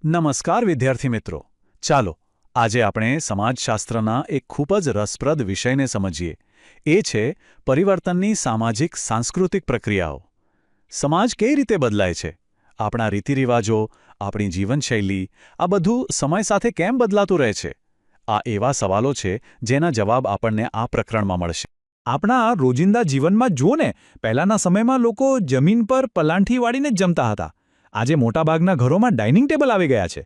નમસ્કાર વિદ્યાર્થી મિત્રો. ચાલો આજે આપણે સમાજશાસ્ત્રના એક ખૂબ જ રસપ્રદ વિષયને સમજીએ. એ છે પરિવર્તનની સામાજિક સાંસ્કૃતિક પ્રક્રિયાઓ. સમાજ કઈ રીતે બદલાય છે? આપણા રીતિરિવાજો, આપણી જીવનશૈલી, આ બધું સમય સાથે કેમ બદલાતું રહે છે? આ એવા સવાલો છે જેના જવાબ આપણને આ પ્રકરણમાં મળશે. આપણા રોજિંદા જીવનમાં જુઓ ને, પહેલાંના સમયમાં લોકો જમીન પર પલાંઠી વાળીને જ જમતા હતા. આજે મોટાભાગના ઘરોમાં ડાઇનિંગ ટેબલ આવી ગયા છે.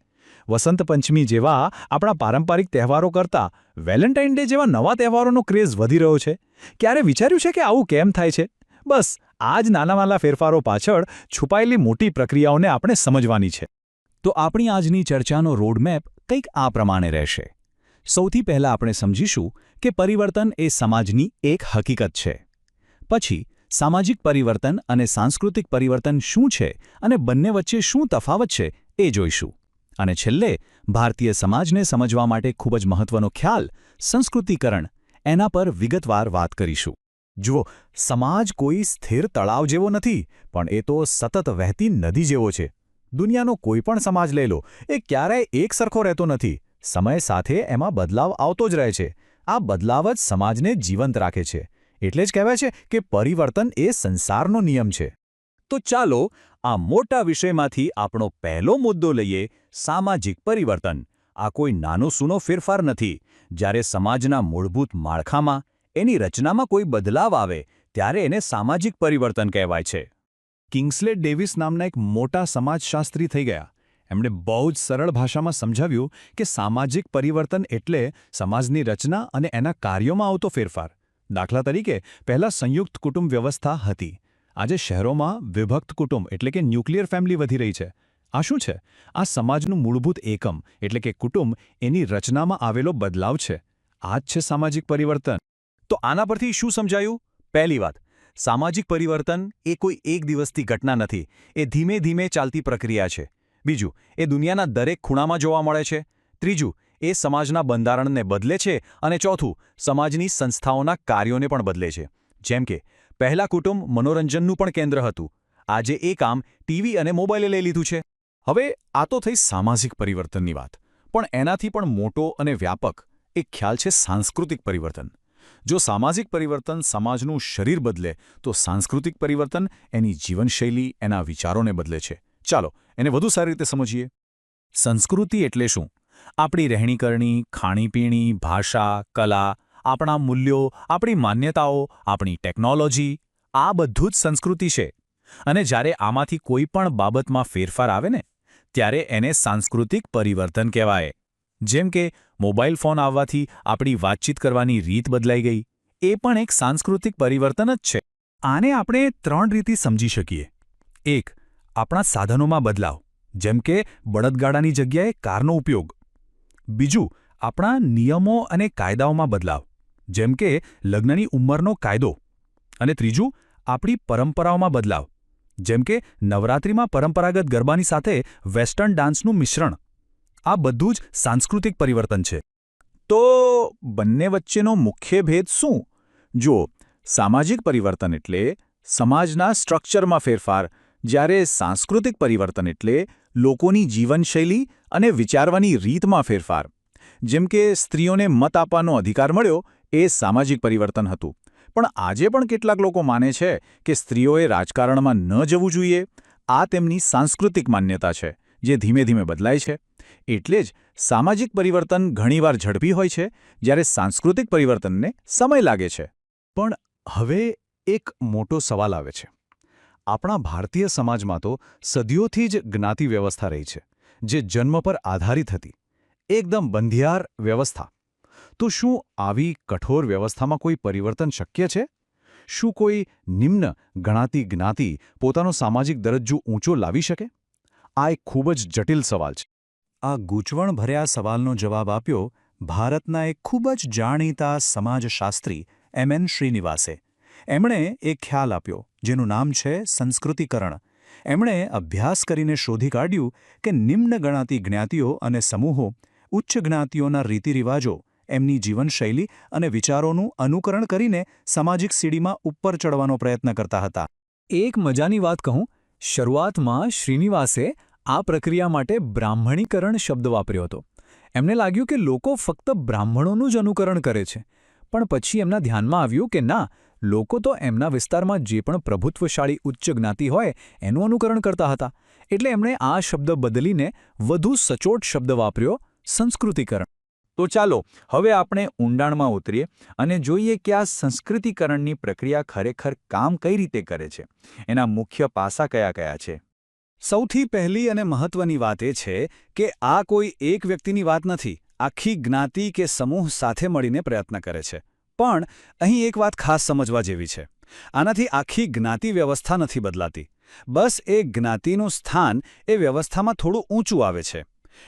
વસંત પંચમી જેવા આપણા પારંપરિક તહેવારો કરતાં વેલેન્ટાઇન ડે જેવા નવા તહેવારોનો ક્રેઝ વધી રહ્યો છે. ક્યારે વિચાર્યું છે કે આવું કેમ થાય છે? બસ આ જ નાના ફેરફારો પાછળ છુપાયેલી મોટી પ્રક્રિયાઓને આપણે સમજવાની છે. તો આપણી આજની ચર્ચાનો રોડમેપ કંઈક આ પ્રમાણે રહેશે. સૌથી પહેલાં આપણે સમજીશું કે પરિવર્તન એ સમાજની એક હકીકત છે. પછી સામાજિક પરિવર્તન અને સાંસ્કૃતિક પરિવર્તન શું છે અને બંને વચ્ચે શું તફાવત છે એ જોઈશું. અને છેલ્લે ભારતીય સમાજને સમજવા માટે ખૂબ જ મહત્વનો ખ્યાલ સંસ્કૃતિકરણ, એના પર વિગતવાર વાત કરીશું. જુઓ, સમાજ કોઈ સ્થિર તળાવ જેવો નથી, પણ એ તો સતત વહેતી નદી જેવો છે. દુનિયાનો કોઈ પણ સમાજ લઈ લો, એ ક્યારેય એક સરખો રહેતો નથી. સમય સાથે એમાં બદલાવ આવતો જ રહે છે. આ બદલાવ જ સમાજને જીવંત રાખે છે. એટલે જ કહેવાય છે કે પરિવર્તન એ સંસારનો નિયમ છે. તો ચાલો આ મોટા વિષયમાંથી આપણો પહેલો મુદ્દો લઈએ, સામાજિક પરિવર્તન. આ કોઈ નાનો સૂનો ફેરફાર નથી. જ્યારે સમાજના મૂળભૂત માળખામાં, એની રચનામાં કોઈ બદલાવ આવે, ત્યારે એને સામાજિક પરિવર્તન કહેવાય છે. કિંગ્સલે ડેવિસ નામના એક મોટા સમાજશાસ્ત્રી થઈ ગયા. એમણે બહુ જ સરળ ભાષામાં સમજાવ્યું કે સામાજિક પરિવર્તન એટલે સમાજની રચના અને એના કાર્યોમાં આવતો ફેરફાર. દાખલા તરીકે, પહેલાં સંયુક્ત કુટુંબ વ્યવસ્થા હતી. આજે શહેરોમાં વિભક્ત કુટુંબ એટલે કે ન્યુક્લિયર ફેમિલી વધી રહી છે. આ શું છે? આ સમાજનું મૂળભૂત એકમ એટલે કે કુટુંબ, એની રચનામાં આવેલો બદલાવ છે. આ જ છે સામાજિક પરિવર્તન. તો આના પરથી શું સમજાયું? પહેલી વાત, સામાજિક પરિવર્તન એ કોઈ એક દિવસની ઘટના નથી. એ ધીમે ધીમે ચાલતી પ્રક્રિયા છે. બીજું, એ દુનિયાના દરેક ખૂણામાં જોવા મળે છે. ત્રીજું, એ સમાજના બંધારણને બદલે છે. અને ચોથું, સમાજની સંસ્થાઓના કાર્યોને પણ બદલે છે. જેમ કે પહેલાં કુટુંબ મનોરંજનનું પણ કેન્દ્ર હતું. આજે એ કામ ટીવી અને મોબાઈલે લઈ લીધું છે. હવે આ તો થઈ સામાજિક પરિવર્તનની વાત. પણ એનાથી પણ મોટો અને વ્યાપક એક ખ્યાલ છે સાંસ્કૃતિક પરિવર્તન. જો સામાજિક પરિવર્તન સમાજનું શરીર બદલે, તો સાંસ્કૃતિક પરિવર્તન એની જીવનશૈલી, એના વિચારોને બદલે છે. ચાલો એને વધુ સારી રીતે સમજીએ. સંસ્કૃતિ એટલે શું? આપણી રહેણીકરણી, ખાણીપીણી, ભાષા, કલા, આપણા મૂલ્યો, આપણી માન્યતાઓ, આપણી ટેકનોલોજી, આ બધું જ સંસ્કૃતિ છે. અને જ્યારે આમાંથી કોઈ પણ બાબતમાં ફેરફાર આવે ને, ત્યારે એને સાંસ્કૃતિક પરિવર્તન કહેવાય. જેમ કે મોબાઈલ ફોન આવવાથી આપણી વાતચીત કરવાની રીત બદલાઈ ગઈ. એ પણ એક સાંસ્કૃતિક પરિવર્તન જ છે. આને આપણે 3 રીતે સમજી શકીએ. 1. આપણા સાધનોમાં બદલાવ, જેમ કે બળદગાડાની જગ્યાએ કારનો ઉપયોગ. બીજું, આપણા નિયમો અને કાયદાઓમાં બદલાવ, જેમ કે લગ્નની ઉંમરનો કાયદો. અને ત્રીજું, આપણી પરંપરાઓમાં બદલાવ, જેમ કે નવરાત્રિમાં પરંપરાગત ગરબાની સાથે વેસ્ટર્ન ડાન્સનું મિશ્રણ. આ બધું જ સાંસ્કૃતિક પરિવર્તન છે. તો બંને વચ્ચેનો મુખ્ય ભેદ શું? જુઓ, સામાજિક પરિવર્તન એટલે સમાજના સ્ટ્રક્ચરમાં ફેરફાર, જ્યારે સાંસ્કૃતિક પરિવર્તન એટલે લોકોની જીવનશૈલી અને વિચારવાની રીતમાં ફેરફાર. જેમ કે સ્ત્રીઓને મત આપવાનો અધિકાર મળ્યો, એ સામાજિક પરિવર્તન હતું. પણ આજે પણ કેટલાક લોકો માને છે કે સ્ત્રીઓએ રાજકારણમાં ન જવું જોઈએ. આ તેમની સાંસ્કૃતિક માન્યતા છે, જે ધીમે ધીમે બદલાય છે. એટલે જ સામાજિક પરિવર્તન ઘણીવાર ઝડપી હોય છે, જ્યારે સાંસ્કૃતિક પરિવર્તનને સમય લાગે છે. પણ હવે એક મોટો સવાલ આવે છે. આપણા ભારતીય સમાજમાં તો સદીઓથી જ જ્ઞાતિ વ્યવસ્થા રહી છે, જે જન્મ પર આધારિત હતી. એકદમ બંધિયાર વ્યવસ્થા. તો શું આવી કઠોર વ્યવસ્થામાં કોઈ પરિવર્તન શક્ય છે? શું કોઈ નિમ્ન ગણાતી જ્ઞાતિ પોતાનો સામાજિક દરજ્જો ઊંચો લાવી શકે? આ એક ખૂબ જ જટિલ સવાલ છે. આ ગૂંચવણભર્યા સવાલનો જવાબ આપ્યો ભારતના એક ખૂબ જ જાણીતા સમાજશાસ્ત્રી એમ.એન. શ્રીનિવાસે. એમણે એક ખ્યાલ આપ્યો જેનું નામ છે સંસ્કૃતિકરણ. એમણે અભ્યાસ કરીને શોધી કાઢ્યું કે નિમ્ન ગણાતી જ્ઞાતિઓ અને સમૂહો ઉચ્ચ જ્ઞાતિઓના રીતિરિવાજો, એમની જીવનશૈલી અને વિચારોનું અનુકરણ કરીને સામાજિક સીડીમાં ઉપર ચડવાનો પ્રયત્ન કરતા હતા. એક મજાની વાત કહું, શરૂઆતમાં શ્રીનિવાસે આ પ્રક્રિયા માટે બ્રાહ્મણીકરણ શબ્દ વાપર્યો હતો. એમને લાગ્યું કે લોકો ફક્ત બ્રાહ્મણોનું જ અનુકરણ કરે છે, પણ પછી એમના ધ્યાનમાં આવ્યું કે ના, લોકો તો એમના વિસ્તારમાં જે પણ પ્રભુત્વશાળી ઉચ્ચ જ્ઞાતિ હોય એનું અનુકરણ કરતા હતા. એટલે એમણે આ શબ્દ બદલીને વધુ સચોટ શબ્દ વાપર્યો, સંસ્કૃતિકરણ. તો ચાલો હવે આપણે ઊંડાણમાં ઉતરીએ અને જોઈએ કે આ સંસ્કૃતિકરણની પ્રક્રિયા ખરેખર કામ કઈ રીતે કરે છે, એના મુખ્ય પાસા કયા કયા છે. સૌથી પહેલી અને મહત્વની વાત એ છે કે આ કોઈ એક વ્યક્તિની વાત નથી, આખી જ્ઞાતિ કે સમૂહ સાથે મળીને પ્રયત્ન કરે છે. પણ અહીં એક વાત ખાસ સમજવા જેવી છે. આનાથી આખી જ્ઞાતિ વ્યવસ્થા નથી બદલાતી. બસ એ જ્ઞાતિનું સ્થાન એ વ્યવસ્થામાં થોડું ઊંચું આવે છે.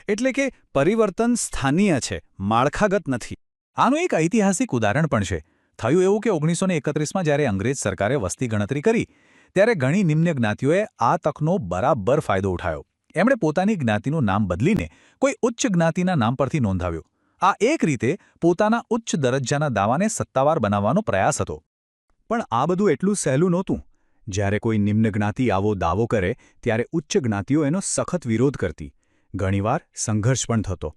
એટલે કે પરિવર્તન સ્થાનીય છે, માળખાગત નથી. આનું એક ઐતિહાસિક ઉદાહરણ પણ છે. થયું એવું કે 1931માં જ્યારે અંગ્રેજ સરકારે વસ્તી ગણતરી કરી ત્યારે ઘણી નિમ્ન જ્ઞાતિઓએ આ તકનો બરાબર ફાયદો ઉઠાવ્યો. એમણે પોતાની જ્ઞાતિનું નામ બદલીને કોઈ ઉચ્ચ જ્ઞાતિના નામ પરથી નોંધાવ્યું. આ એક રીતે પોતાના ઉચ્ચ દરજ્જાના દાવાને સત્તાવાર બનાવવાનો પ્રયાસ હતો. પણ આ બધું એટલું સહેલું નહોતું. જ્યારે કોઈ નિમ્ન જ્ઞાતિ આવો દાવો કરે ત્યારે ઉચ્ચ જ્ઞાતિઓ એનો સખત વિરોધ કરતી. ઘણીવાર સંઘર્ષ પણ થતો.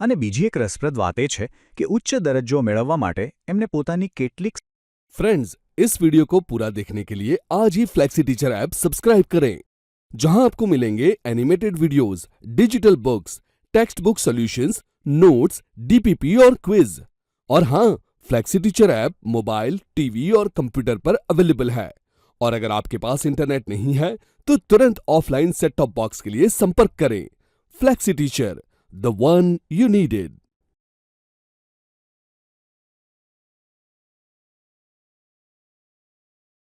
અને બીજી એક રસપ્રદ વાત એ છે કે ઉચ્ચ દરજ્જો મેળવવા માટે એમને પોતાની કેટલીક फ्रेंड्स, इस वीडियो को पूरा देखने के लिए आज ही फ्लेक्सी टीचर ऐप सब्सक्राइब करें, जहां आपको मिलेंगे animated videos, digital books, text book solutions, notes, DPP और क्विज. और हाँ, flexi teacher app mobile, TV और कंप्यूटर पर अवेलेबल है. और अगर आपके पास इंटरनेट नहीं है तो तुरंत ऑफलाइन सेट टॉप बॉक्स के लिए संपर्क करें. Flexi teacher, the one you needed.